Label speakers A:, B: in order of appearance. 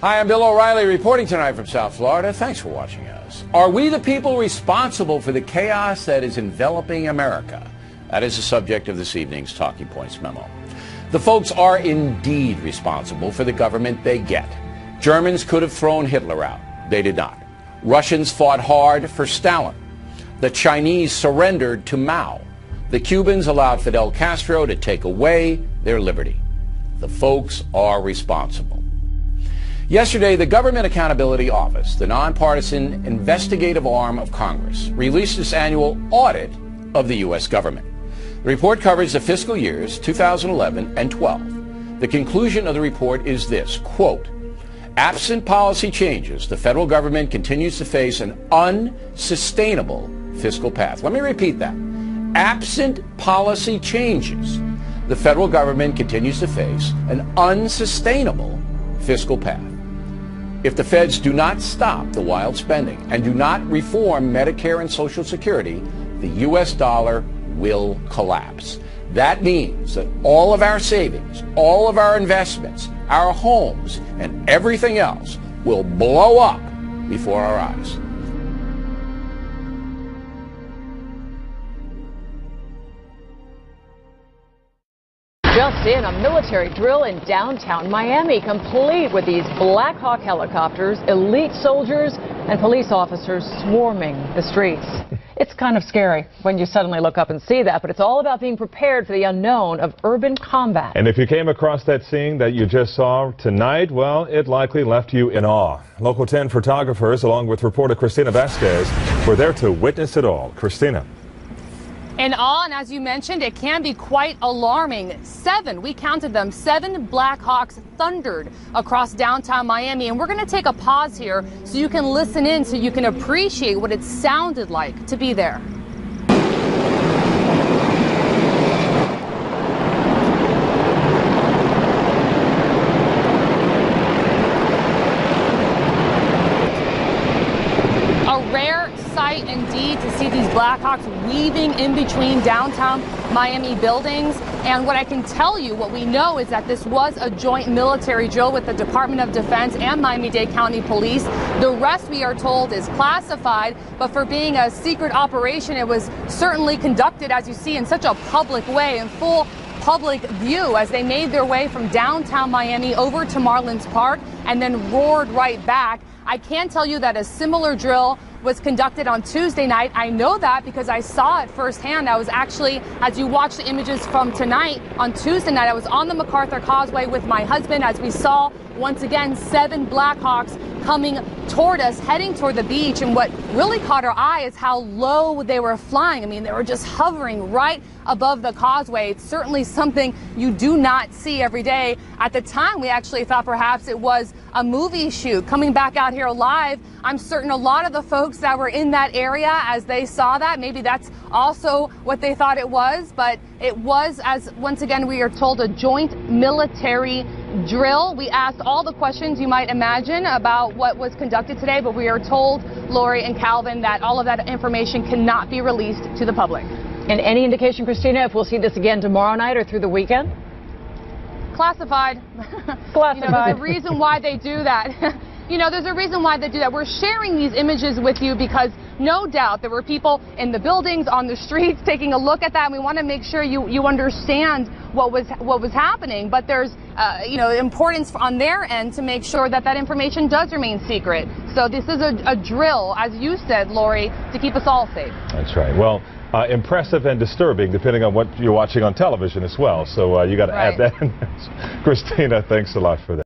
A: Hi, I'm Bill O'Reilly reporting tonight from South Florida. Thanks for watching us. Are we the people responsible for the chaos that is enveloping America? That is the subject of this evening's Talking Points memo. The folks are indeed responsible for the government they get. Germans could have thrown Hitler out. They did not. Russians fought hard for Stalin. The Chinese surrendered to Mao. The Cubans allowed Fidel Castro to take away their liberty. The folks are responsible. Yesterday, the Government Accountability Office, the nonpartisan investigative arm of Congress, released its annual audit of the U.S. government. The report covers the fiscal years 2011 and 12. The conclusion of the report is this, quote, absent policy changes, the federal government continues to face an unsustainable fiscal path. Let me repeat that. Absent policy changes, the federal government continues to face an unsustainable fiscal path. If the feds do not stop the wild spending and do not reform Medicare and Social Security, the U.S. dollar will collapse. That means that all of our savings, all of our investments, our homes, and everything else will blow up before our eyes.
B: Just in, a military drill in downtown Miami, complete with these Black Hawk helicopters, elite soldiers, and police officers swarming the streets. It's kind of scary when you suddenly look up and see that, but it's all about being prepared for the unknown of urban combat.
C: And if you came across that scene that you just saw tonight, well, it likely left you in awe. Local 10 photographers, along with reporter Christina Vasquez, were there to witness it all. Christina.
D: In awe, and as you mentioned, it can be quite alarming. We counted them, 7 Black Hawks thundered across downtown Miami. And we're going to take a pause here so you can listen in, so you can appreciate what it sounded like to be there. A rare sight indeed to see these Blackhawks weaving in between downtown Miami buildings. And what I can tell you, what we know, is that this was a joint military drill with the Department of Defense and Miami-Dade County Police. The rest, we are told, is classified, but for being a secret operation, it was certainly conducted, as you see, in such a public way, in full public view, as they made their way from downtown Miami over to Marlins Park and then roared right back. I can tell you that a similar drill was conducted on Tuesday night. I know that because I saw it firsthand. I was actually, as you watch the images from tonight, on Tuesday night, I was on the MacArthur Causeway with my husband as we saw, once again, 7 Blackhawks coming toward us, heading toward the beach. And what really caught our eye is how low they were flying. I mean, they were just hovering right above the causeway. It's certainly something you do not see every day. At the time, we actually thought perhaps it was a movie shoot. Coming back out here live, I'm certain a lot of the folks that were in that area, as they saw that, maybe that's also what they thought it was. But it was, as once again we are told, a joint military drill. We asked all the questions you might imagine about what was conducted today, but we are told, Lori and Calvin, that all of that information cannot be released to the public.
B: And any indication, Christina, if we'll see this again tomorrow night or through the weekend?
D: Classified.
B: Classified.
D: You know, there's a reason why they do that. You know, there's a reason why they do that. We're sharing these images with you because no doubt there were people in the buildings, on the streets, taking a look at that. And we want to make sure you understand what was happening. But there's, you know, importance on their end to make sure that that information does remain secret. So this is a drill, as you said, Lori, to keep us all safe.
C: That's right. Well, impressive and disturbing, depending on what you're watching on television as well. So you got to add that in. Christina, thanks a lot for that.